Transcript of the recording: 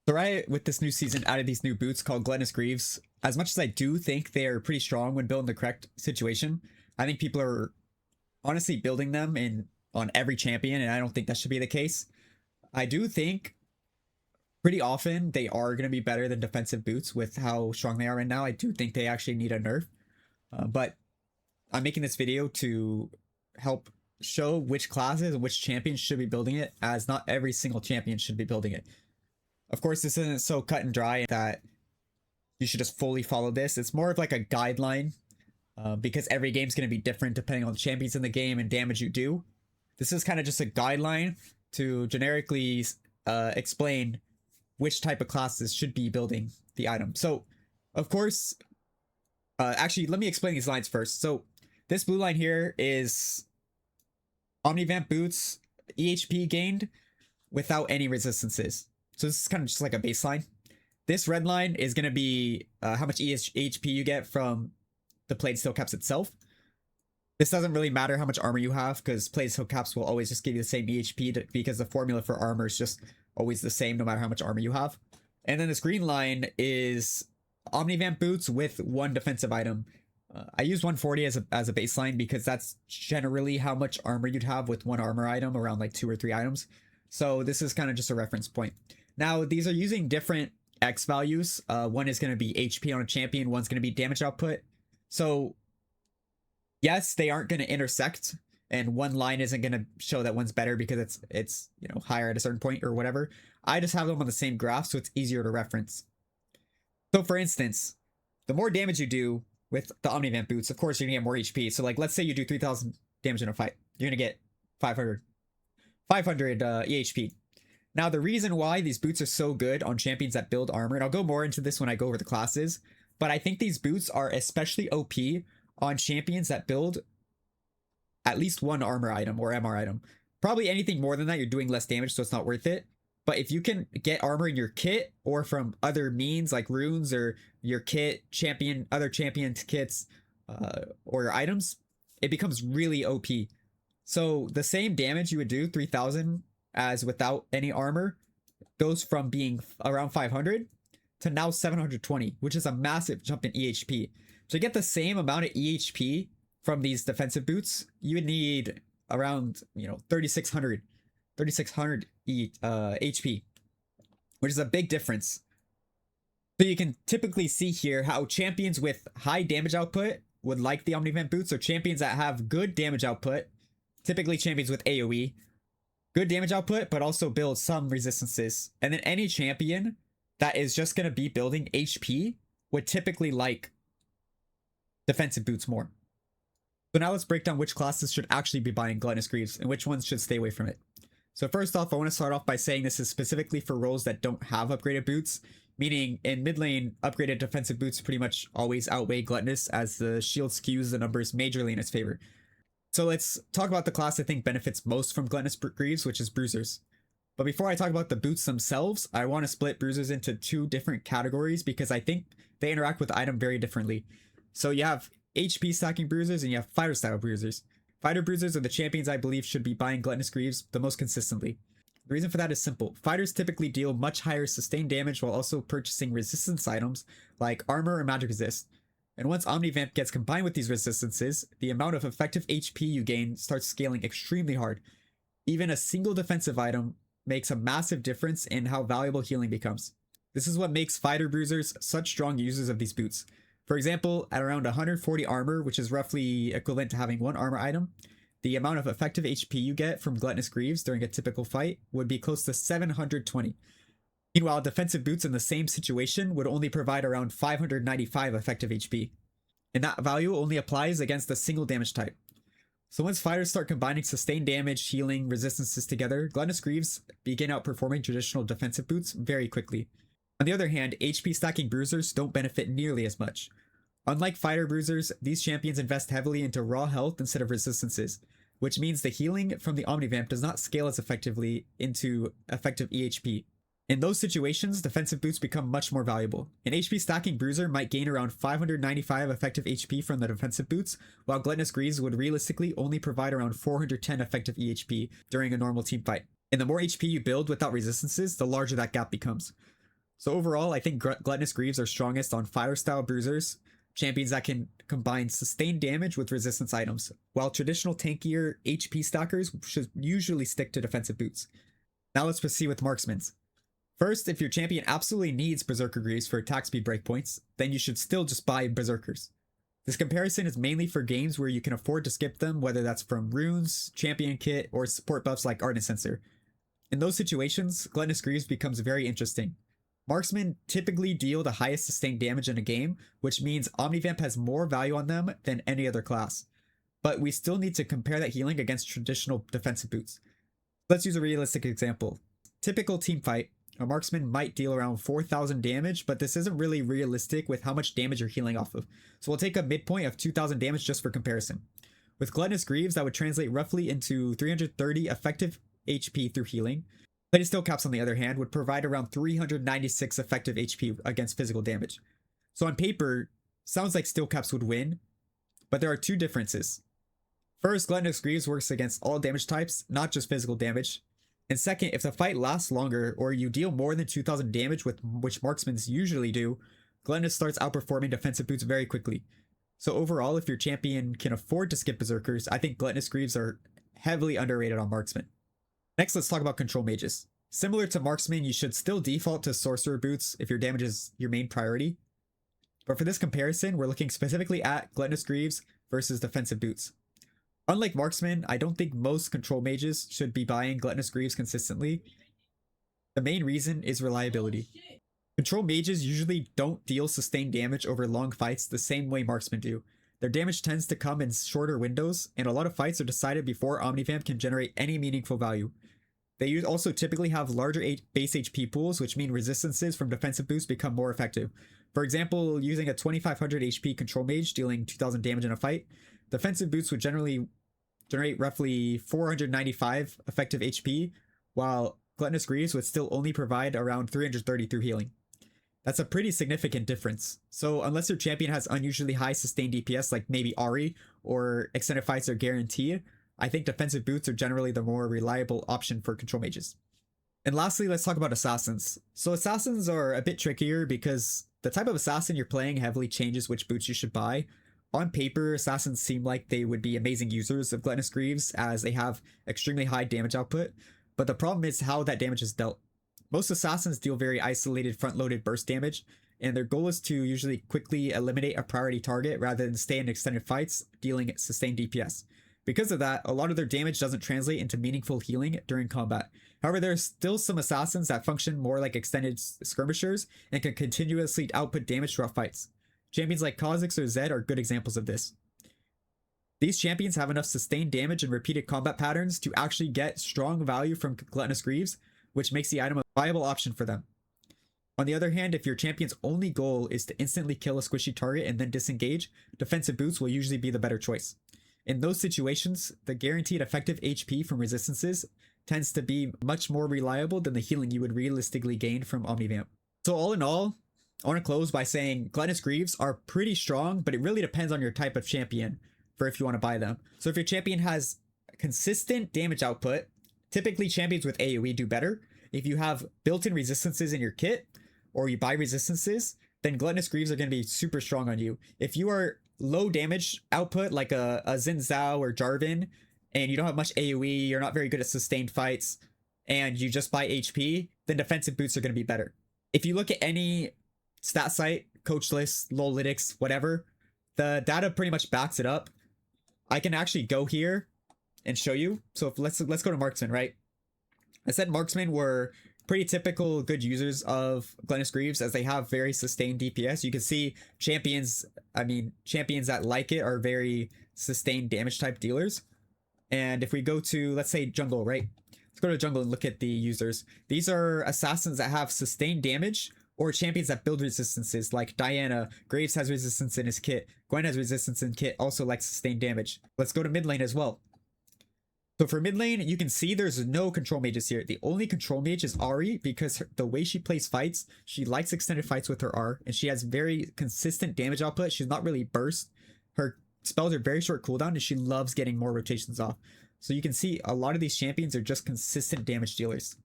So right with this new season added these new boots called Gluttonous Greaves. As much as I do think they are pretty strong when built in the correct situation, I think people are honestly building them in on every champion, and I don't think that should be the case. I do think pretty often they are going to be better than defensive boots with how strong they are right now. I do think they actually need a nerf, but I'm making this video to help show which classes and which champions should be building it, as not every single champion should be building it. Of course, this isn't so cut and dry that you should just fully follow this. It's more of like a guideline because every game's going to be different depending on the champions in the game and damage you do. This is kind of just a guideline to generically explain which type of classes should be building the item. So, of course, actually, let me explain these lines first. So, this blue line here is omnivamp boots, EHP gained without any resistances. So this is kind of just like a baseline. This red line is going to be how much HP you get from the plate steel caps itself. This doesn't really matter how much armor you have, because plate steel caps will always just give you the same EHP because the formula for armor is just always the same no matter how much armor you have. And then this green line is omnivamp boots with one defensive item. I use 140 as a baseline because that's generally how much armor you'd have with one armor item, around like 2 or 3 items. So this is kind of just a reference point. Now, these are using different X values. One is going to be HP on a champion, one's going to be damage output. So yes, they aren't going to intersect, and one line isn't going to show that one's better because it's you know, higher at a certain point or whatever. I just have them on the same graph so it's easier to reference. So for instance, the more damage you do with the omnivamp boots, of course you're gonna get more HP. So like, let's say you do 3,000 damage in a fight, you're gonna get 500 EHP. Now, the reason why these boots are so good on champions that build armor, and I'll go more into this when I go over the classes, but I think these boots are especially OP on champions that build at least one armor item or MR item. Probably anything more than that, you're doing less damage, so it's not worth it. But if you can get armor in your kit or from other means like runes or your kit, other champion kits, or your items, it becomes really OP. So the same damage you would do, 3,000, as without any armor, goes from being around 500 to now 720, which is a massive jump in EHP. To get the same amount of EHP from these defensive boots, you would need around, 3,600 HP, which is a big difference. So you can typically see here how champions with high damage output would like the omnivamp boots, or champions that have good damage output, typically champions with AoE, good damage output, but also build some resistances. And then any champion that is just going to be building HP would typically like defensive boots more. So now let's break down which classes should actually be buying Gluttonous Greaves and which ones should stay away from it. So first off, I want to start off by saying this is specifically for roles that don't have upgraded boots, meaning in mid lane, upgraded defensive boots pretty much always outweigh Gluttonous, as the shield skews the numbers majorly in its favor. So let's talk about the class I think benefits most from Gluttonous Greaves, which is bruisers. But before I talk about the boots themselves, I want to split bruisers into 2 different categories because I think they interact with the item very differently. So you have HP stacking bruisers and you have fighter style bruisers. Fighter bruisers are the champions I believe should be buying Gluttonous Greaves the most consistently. The reason for that is simple. Fighters typically deal much higher sustained damage while also purchasing resistance items like armor or magic resist. And once Omnivamp gets combined with these resistances, the amount of effective HP you gain starts scaling extremely hard. Even a single defensive item makes a massive difference in how valuable healing becomes. This is what makes fighter bruisers such strong users of these boots. For example, at around 140 armor, which is roughly equivalent to having 1 armor item, the amount of effective HP you get from Gluttonous Greaves during a typical fight would be close to 720. Meanwhile, defensive boots in the same situation would only provide around 595 effective HP. And that value only applies against a single damage type. So once fighters start combining sustained damage, healing, resistances together, Gluttonous Greaves begin outperforming traditional defensive boots very quickly. On the other hand, HP stacking bruisers don't benefit nearly as much. Unlike fighter bruisers, these champions invest heavily into raw health instead of resistances, which means the healing from the omnivamp does not scale as effectively into effective EHP. In those situations, defensive boots become much more valuable. An HP stacking bruiser might gain around 595 effective HP from the defensive boots, while Gluttonous Greaves would realistically only provide around 410 effective EHP during a normal team fight. And the more HP you build without resistances, the larger that gap becomes. So overall, I think Gluttonous Greaves are strongest on fire style bruisers, champions that can combine sustained damage with resistance items, while traditional tankier HP stackers should usually stick to defensive boots. Now let's proceed with Marksmen's. First, if your champion absolutely needs Berserker Greaves for attack speed breakpoints, then you should still just buy Berserkers. This comparison is mainly for games where you can afford to skip them, whether that's from runes, champion kit, or support buffs like Ardent Sensor. In those situations, Gluttonous Greaves becomes very interesting. Marksmen typically deal the highest sustained damage in a game, which means omnivamp has more value on them than any other class. But we still need to compare that healing against traditional defensive boots. Let's use a realistic example. Typical team fight, a marksman might deal around 4,000 damage, but this isn't really realistic with how much damage you're healing off of. So we'll take a midpoint of 2,000 damage just for comparison. With Gluttonous Greaves, that would translate roughly into 330 effective HP through healing. Plated Steel Caps, on the other hand, would provide around 396 effective HP against physical damage. So on paper, sounds like Steel Caps would win, but there are two differences. First, Gluttonous Greaves works against all damage types, not just physical damage. And second, if the fight lasts longer, or you deal more than 2,000 damage, which marksmen usually do, Gluttonous starts outperforming defensive boots very quickly. So overall, if your champion can afford to skip Berserkers, I think Gluttonous Greaves are heavily underrated on marksmen. Next, let's talk about control mages. Similar to marksmen, you should still default to sorcerer boots if your damage is your main priority. But for this comparison, we're looking specifically at Gluttonous Greaves versus defensive boots. Unlike marksmen, I don't think most control mages should be buying Gluttonous Greaves consistently. The main reason is reliability. Control mages usually don't deal sustained damage over long fights the same way marksmen do. Their damage tends to come in shorter windows, and a lot of fights are decided before omnivamp can generate any meaningful value. They also typically have larger base HP pools, which mean resistances from defensive boosts become more effective. For example, using a 2500 HP control mage dealing 2000 damage in a fight, defensive boots would generally generate roughly 495 effective HP, while Gluttonous Greaves would still only provide around 330 through healing. That's a pretty significant difference. So unless your champion has unusually high sustained DPS like maybe Ahri, or extended fights are guaranteed, I think defensive boots are generally the more reliable option for control mages. And lastly, let's talk about assassins. So assassins are a bit trickier because the type of assassin you're playing heavily changes which boots you should buy. On paper, assassins seem like they would be amazing users of Gluttonous Greaves as they have extremely high damage output, but the problem is how that damage is dealt. Most assassins deal very isolated front-loaded burst damage, and their goal is to usually quickly eliminate a priority target rather than stay in extended fights, dealing sustained DPS. Because of that, a lot of their damage doesn't translate into meaningful healing during combat. However, there are still some assassins that function more like extended skirmishers and can continuously output damage throughout fights. Champions like Kha'Zix or Zed are good examples of this. These champions have enough sustained damage and repeated combat patterns to actually get strong value from Gluttonous Greaves, which makes the item a viable option for them. On the other hand, if your champion's only goal is to instantly kill a squishy target and then disengage, defensive boots will usually be the better choice. In those situations, the guaranteed effective HP from resistances tends to be much more reliable than the healing you would realistically gain from omnivamp. So all in all, I want to close by saying Gluttonous Greaves are pretty strong, but it really depends on your type of champion for if you want to buy them. So if your champion has consistent damage output, typically champions with AoE do better. If you have built-in resistances in your kit, or you buy resistances, then Gluttonous Greaves are going to be super strong on you. If you are low damage output like a Xin Zhao or Jarvan, and you don't have much AoE, you're not very good at sustained fights, and you just buy HP, then defensive boots are going to be better. If you look at any stat site, coach list, Lollytics, whatever, the data pretty much backs it up. I can actually go here and show you. So if let's go to Marksmen, right? I said Marksmen were pretty typical good users of Gluttonous Greaves as they have very sustained DPS. You can see champions that like it are very sustained damage type dealers. And if we go to, let's say, jungle, right? Let's go to jungle and look at the users. These are assassins that have sustained damage, or champions that build resistances like Diana. Graves has resistance in his kit. Gwen has resistance in kit, also likes sustained damage. Let's go to mid lane as well. So for mid lane, you can see there's no control mages here. The only control mage is Ahri because the way she plays fights, she likes extended fights with her R, and she has very consistent damage output. She's not really burst. Her spells are very short cooldown, and she loves getting more rotations off. So you can see a lot of these champions are just consistent damage dealers.